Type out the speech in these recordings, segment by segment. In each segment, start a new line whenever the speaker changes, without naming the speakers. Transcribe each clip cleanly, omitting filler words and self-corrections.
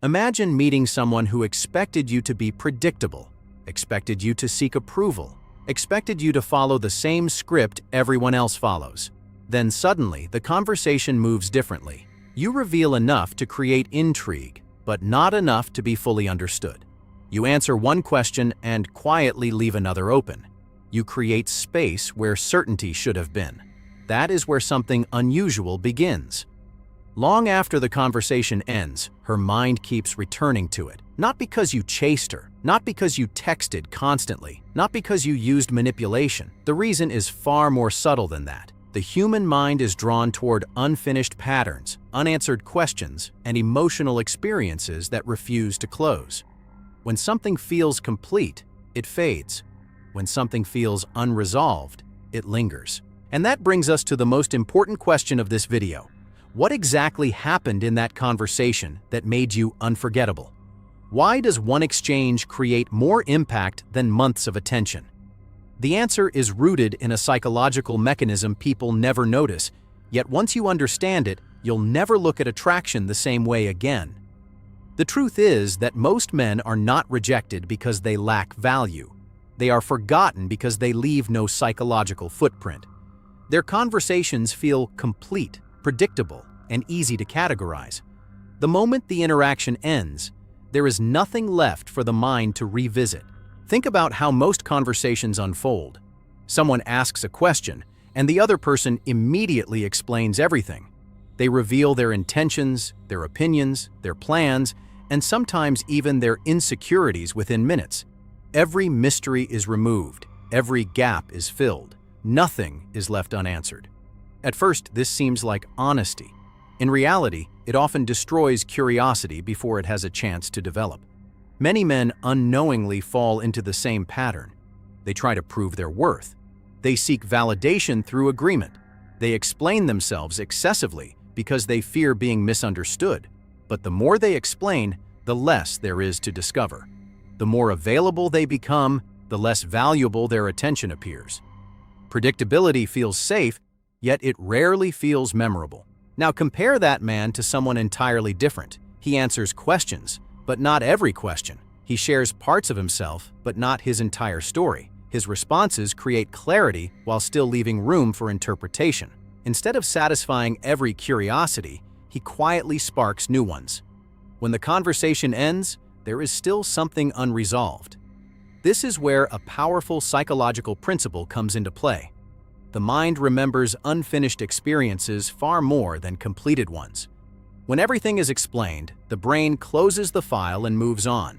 Imagine meeting someone who expected you to be predictable, expected you to seek approval, expected you to follow the same script everyone else follows. Then suddenly, the conversation moves differently. You reveal enough to create intrigue, but not enough to be fully understood. You answer one question and quietly leave another open. You create space where certainty should have been. That is where something unusual begins. Long after the conversation ends, her mind keeps returning to it. Not because you chased her, not because you texted constantly, not because you used manipulation. The reason is far more subtle than that. The human mind is drawn toward unfinished patterns, unanswered questions, and emotional experiences that refuse to close. When something feels complete, it fades. When something feels unresolved, it lingers. And that brings us to the most important question of this video. What exactly happened in that conversation that made you unforgettable? Why does one exchange create more impact than months of attention? The answer is rooted in a psychological mechanism people never notice, yet once you understand it, you'll never look at attraction the same way again. The truth is that most men are not rejected because they lack value. They are forgotten because they leave no psychological footprint. Their conversations feel complete, predictable, and easy to categorize. The moment the interaction ends, there is nothing left for the mind to revisit. Think about how most conversations unfold. Someone asks a question, and the other person immediately explains everything. They reveal their intentions, their opinions, their plans, and sometimes even their insecurities within minutes. Every mystery is removed, every gap is filled, nothing is left unanswered. At first, this seems like honesty. In reality, it often destroys curiosity before it has a chance to develop. Many men unknowingly fall into the same pattern. They try to prove their worth. They seek validation through agreement. They explain themselves excessively because they fear being misunderstood. But the more they explain, the less there is to discover. The more available they become, the less valuable their attention appears. Predictability feels safe, yet it rarely feels memorable. Now compare that man to someone entirely different. He answers questions, but not every question. He shares parts of himself, but not his entire story. His responses create clarity while still leaving room for interpretation. Instead of satisfying every curiosity, he quietly sparks new ones. When the conversation ends, there is still something unresolved. This is where a powerful psychological principle comes into play. The mind remembers unfinished experiences far more than completed ones. When everything is explained, the brain closes the file and moves on.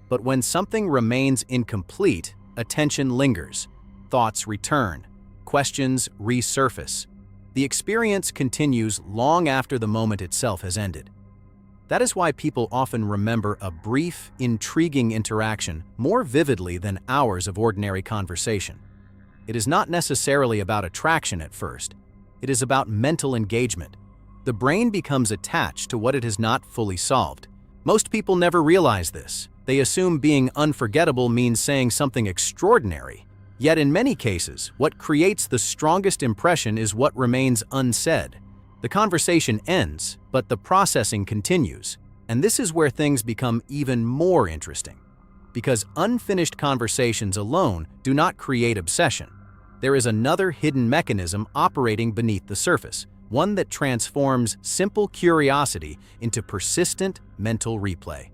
But when something remains incomplete, attention lingers, thoughts return, questions resurface. The experience continues long after the moment itself has ended. That is why people often remember a brief, intriguing interaction more vividly than hours of ordinary conversation. It is not necessarily about attraction at first. It is about mental engagement. The brain becomes attached to what it has not fully solved. Most people never realize this. They assume being unforgettable means saying something extraordinary. Yet in many cases, what creates the strongest impression is what remains unsaid. The conversation ends, but the processing continues. And this is where things become even more interesting. Because unfinished conversations alone do not create obsession. There is another hidden mechanism operating beneath the surface, one that transforms simple curiosity into persistent mental replay.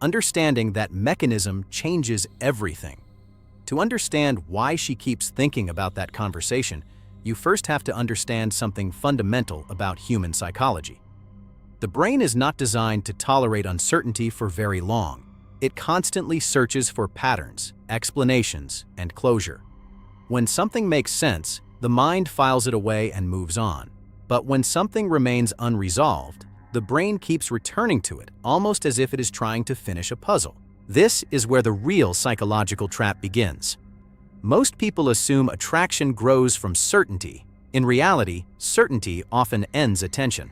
Understanding that mechanism changes everything. To understand why she keeps thinking about that conversation, you first have to understand something fundamental about human psychology. The brain is not designed to tolerate uncertainty for very long. It constantly searches for patterns, explanations, and closure. When something makes sense, the mind files it away and moves on. But when something remains unresolved, the brain keeps returning to it, almost as if it is trying to finish a puzzle. This is where the real psychological trap begins. Most people assume attraction grows from certainty. In reality, certainty often ends attention.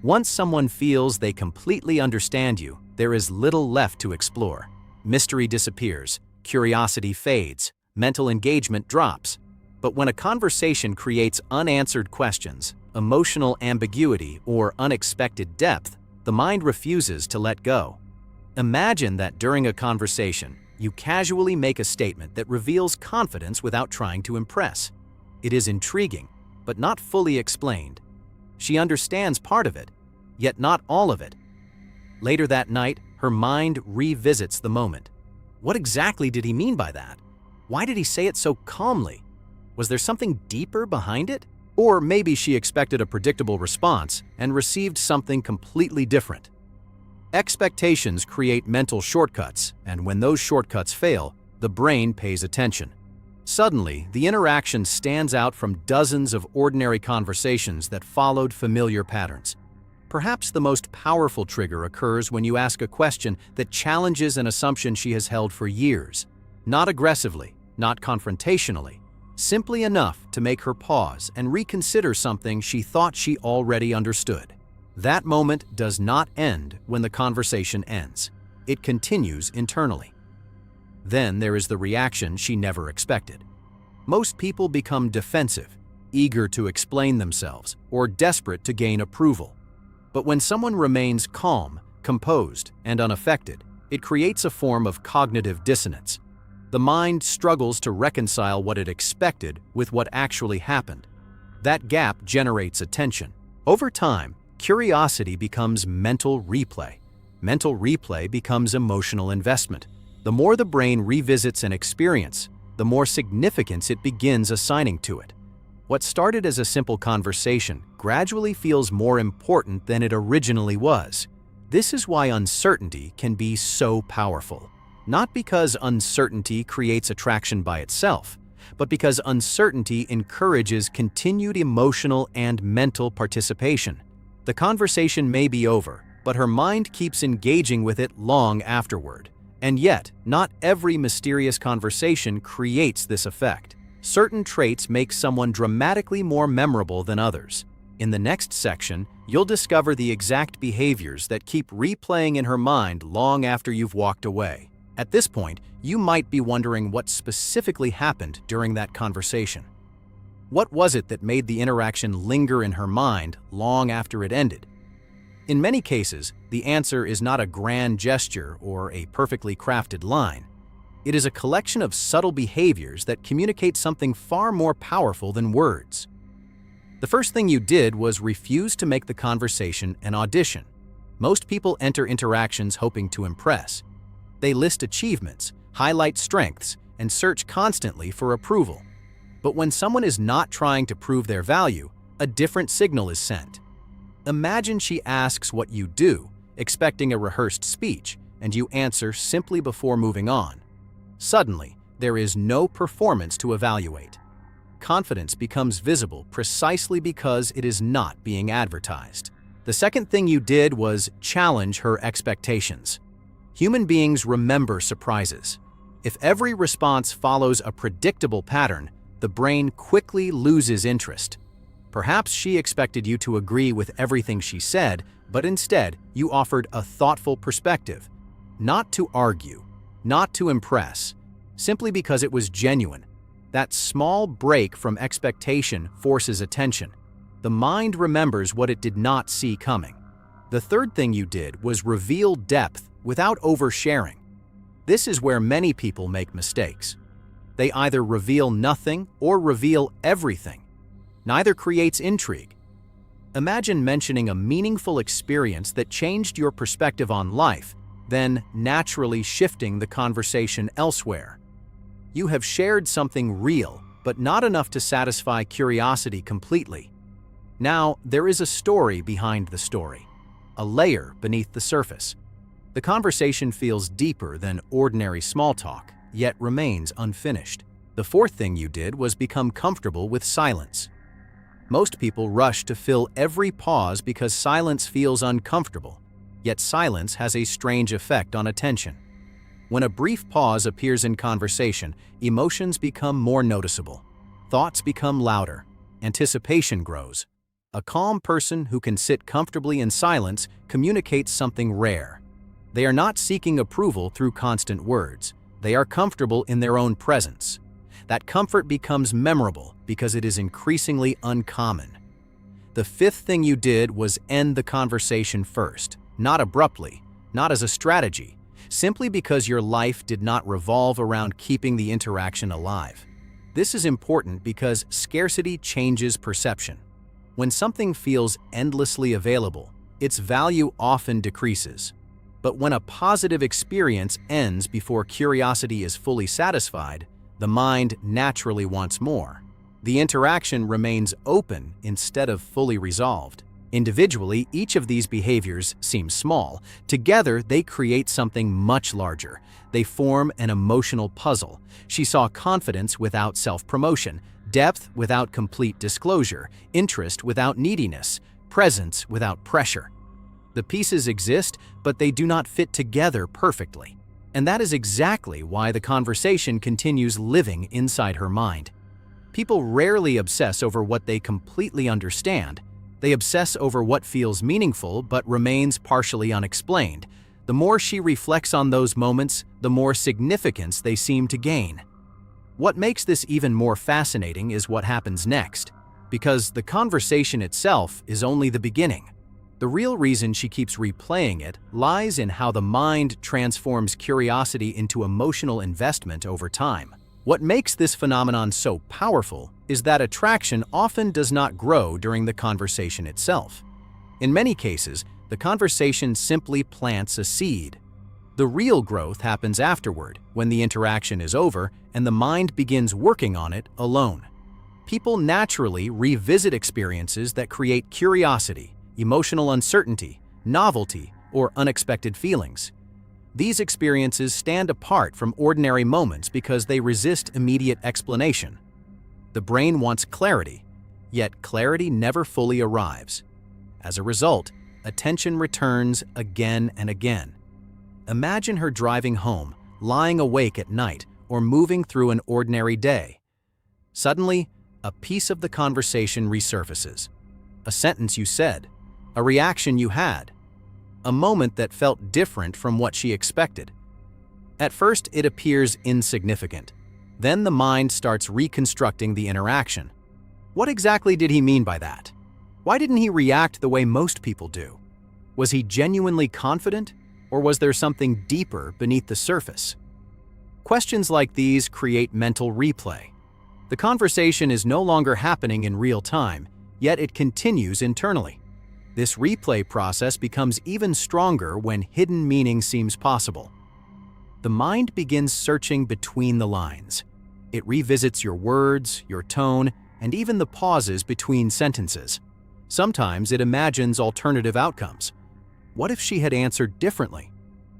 Once someone feels they completely understand you, there is little left to explore. Mystery disappears, curiosity fades, mental engagement drops. But when a conversation creates unanswered questions, emotional ambiguity, or unexpected depth, The mind refuses to let go. Imagine that during a conversation, you casually make a statement that reveals confidence without trying to impress. It is intriguing, but not fully explained. She understands part of it, yet not all of it. Later that night, her mind revisits the moment. What exactly did he mean by that? Why did he say it so calmly? Was there something deeper behind it? Or maybe she expected a predictable response and received something completely different. Expectations create mental shortcuts, and when those shortcuts fail, the brain pays attention. Suddenly, the interaction stands out from dozens of ordinary conversations that followed familiar patterns. Perhaps the most powerful trigger occurs when you ask a question that challenges an assumption she has held for years. Not aggressively, not confrontationally, simply enough to make her pause and reconsider something she thought she already understood. That moment does not end when the conversation ends. It continues internally. Then there is the reaction she never expected. Most people become defensive, eager to explain themselves, or desperate to gain approval. But when someone remains calm, composed, and unaffected, it creates a form of cognitive dissonance. The mind struggles to reconcile what it expected with what actually happened. That gap generates attention. Over time, curiosity becomes mental replay. Mental replay becomes emotional investment. The more the brain revisits an experience, the more significance it begins assigning to it. What started as a simple conversation gradually feels more important than it originally was. This is why uncertainty can be so powerful. Not because uncertainty creates attraction by itself, but because uncertainty encourages continued emotional and mental participation. The conversation may be over, but her mind keeps engaging with it long afterward. And yet, not every mysterious conversation creates this effect. Certain traits make someone dramatically more memorable than others. In the next section, you'll discover the exact behaviors that keep replaying in her mind long after you've walked away. At this point, you might be wondering what specifically happened during that conversation. What was it that made the interaction linger in her mind long after it ended? In many cases, the answer is not a grand gesture or a perfectly crafted line. It is a collection of subtle behaviors that communicate something far more powerful than words. The first thing you did was refuse to make the conversation an audition. Most people enter interactions hoping to impress. They list achievements, highlight strengths, and search constantly for approval. But when someone is not trying to prove their value, a different signal is sent. Imagine she asks what you do, expecting a rehearsed speech, and you answer simply before moving on. Suddenly, there is no performance to evaluate. Confidence becomes visible precisely because it is not being advertised. The second thing you did was challenge her expectations. Human beings remember surprises. If every response follows a predictable pattern, the brain quickly loses interest. Perhaps she expected you to agree with everything she said, but instead, you offered a thoughtful perspective. Not to argue, not to impress, simply because it was genuine. That small break from expectation forces attention. The mind remembers what it did not see coming. The third thing you did was reveal depth without oversharing. This is where many people make mistakes. They either reveal nothing or reveal everything. Neither creates intrigue. Imagine mentioning a meaningful experience that changed your perspective on life, then naturally shifting the conversation elsewhere. You have shared something real, but not enough to satisfy curiosity completely. Now, there is a story behind the story, a layer beneath the surface. The conversation feels deeper than ordinary small talk, yet remains unfinished. The fourth thing you did was become comfortable with silence. Most people rush to fill every pause because silence feels uncomfortable, yet silence has a strange effect on attention. When a brief pause appears in conversation, emotions become more noticeable. Thoughts become louder. Anticipation grows. A calm person who can sit comfortably in silence communicates something rare. They are not seeking approval through constant words. They are comfortable in their own presence. That comfort becomes memorable because it is increasingly uncommon. The fifth thing you did was end the conversation first. not abruptly, not as a strategy, simply because your life did not revolve around keeping the interaction alive. This is important because scarcity changes perception. When something feels endlessly available, its value often decreases. But when a positive experience ends before curiosity is fully satisfied, the mind naturally wants more. The interaction remains open instead of fully resolved. Individually, each of these behaviors seems small. Together, they create something much larger. They form an emotional puzzle. She saw confidence without self-promotion, depth without complete disclosure, interest without neediness, presence without pressure. The pieces exist, but they do not fit together perfectly. And that is exactly why the conversation continues living inside her mind. People rarely obsess over what they completely understand. They obsess over what feels meaningful but remains partially unexplained. The more she reflects on those moments, the more significance they seem to gain. What makes this even more fascinating is what happens next, because the conversation itself is only the beginning. The real reason she keeps replaying it lies in how the mind transforms curiosity into emotional investment over time. What makes this phenomenon so powerful is that attraction often does not grow during the conversation itself. In many cases, the conversation simply plants a seed. The real growth happens afterward, when the interaction is over and the mind begins working on it alone. People naturally revisit experiences that create curiosity, emotional uncertainty, novelty, or unexpected feelings. These experiences stand apart from ordinary moments because they resist immediate explanation. The brain wants clarity, yet clarity never fully arrives. As a result, attention returns again and again. Imagine her driving home, lying awake at night, or moving through an ordinary day. Suddenly, a piece of the conversation resurfaces. A sentence you said, a reaction you had, a moment that felt different from what she expected. At first, it appears insignificant. Then the mind starts reconstructing the interaction. What exactly did he mean by that? Why didn't he react the way most people do? Was he genuinely confident, or was there something deeper beneath the surface? Questions like these create mental replay. The conversation is no longer happening in real time, yet it continues internally. This replay process becomes even stronger when hidden meaning seems possible. The mind begins searching between the lines. It revisits your words, your tone, and even the pauses between sentences. Sometimes it imagines alternative outcomes. What if she had answered differently?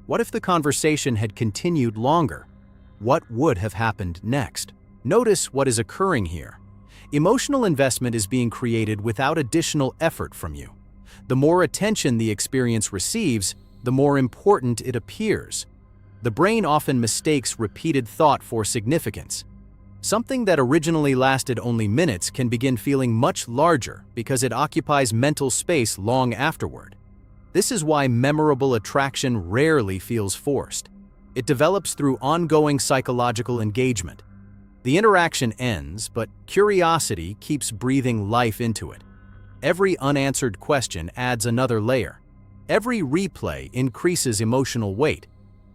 What if the conversation had continued longer? What would have happened next? Notice what is occurring here. Emotional investment is being created without additional effort from you. The more attention the experience receives, the more important it appears. The brain often mistakes repeated thought for significance. Something that originally lasted only minutes can begin feeling much larger because it occupies mental space long afterward. This is why memorable attraction rarely feels forced. It develops through ongoing psychological engagement. The interaction ends, but curiosity keeps breathing life into it. Every unanswered question adds another layer. Every replay increases emotional weight.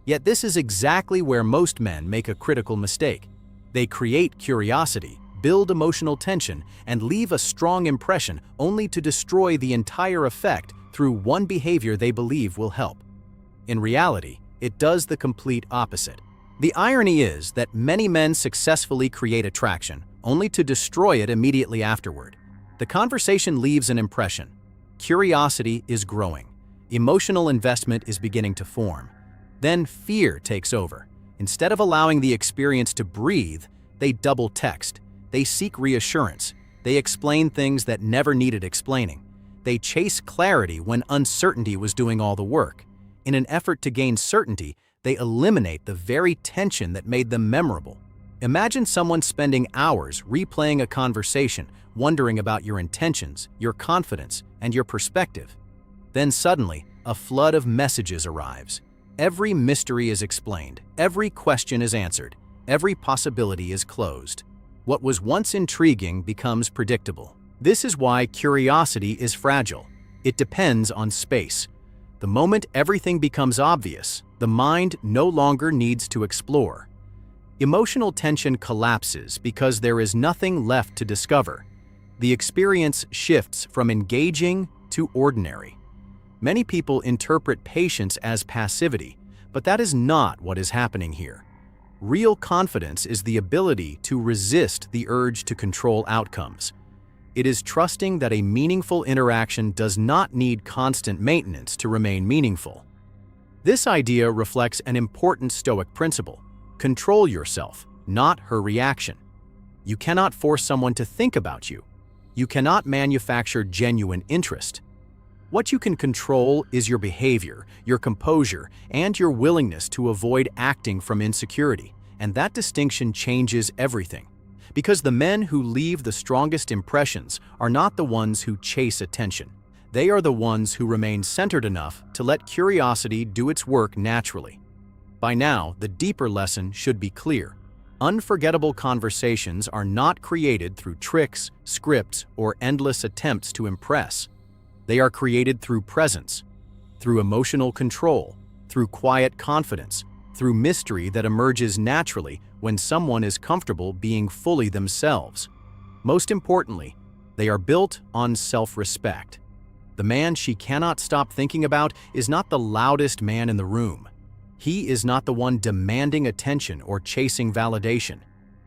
Yet this is exactly where most men make a critical mistake. They create curiosity, build emotional tension, and leave a strong impression only to destroy the entire effect through one behavior they believe will help. In reality, it does the complete opposite. The irony is that many men successfully create attraction only to destroy it immediately afterward. The conversation leaves an impression. Curiosity is growing. Emotional investment is beginning to form. Then fear takes over. Instead of allowing the experience to breathe, they double text. They seek reassurance. They explain things that never needed explaining. They chase clarity when uncertainty was doing all the work. In an effort to gain certainty, they eliminate the very tension that made them memorable. Imagine someone spending hours replaying a conversation, wondering about your intentions, your confidence, and your perspective. Then suddenly, a flood of messages arrives. Every mystery is explained, every question is answered, every possibility is closed. What was once intriguing becomes predictable. This is why curiosity is fragile. It depends on space. The moment everything becomes obvious, the mind no longer needs to explore. Emotional tension collapses because there is nothing left to discover. The experience shifts from engaging to ordinary. Many people interpret patience as passivity, but that is not what is happening here. Real confidence is the ability to resist the urge to control outcomes. It is trusting that a meaningful interaction does not need constant maintenance to remain meaningful. This idea reflects an important Stoic principle: control yourself, not her reaction. You cannot force someone to think about you. You cannot manufacture genuine interest. What you can control is your behavior, your composure, and your willingness to avoid acting from insecurity, and that distinction changes everything. Because the men who leave the strongest impressions are not the ones who chase attention. They are the ones who remain centered enough to let curiosity do its work naturally. By now, the deeper lesson should be clear. Unforgettable conversations are not created through tricks, scripts, or endless attempts to impress. They are created through presence, through emotional control, through quiet confidence, through mystery that emerges naturally when someone is comfortable being fully themselves. Most importantly, they are built on self-respect. The man she cannot stop thinking about is not the loudest man in the room. He is not the one demanding attention or chasing validation.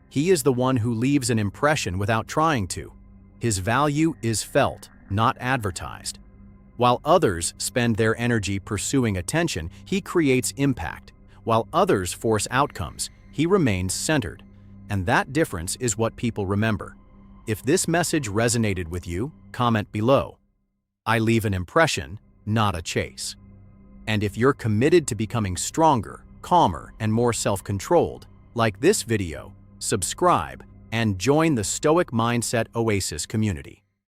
He is the one who leaves an impression without trying to. His value is felt, not advertised. While others spend their energy pursuing attention, he creates impact. While others force outcomes, he remains centered. And that difference is what people remember. If this message resonated with you, comment below. I leave an impression, not a chase. And if you're committed to becoming stronger, calmer, and more self-controlled, like this video, subscribe, and join the Stoic Mindset Oasis community.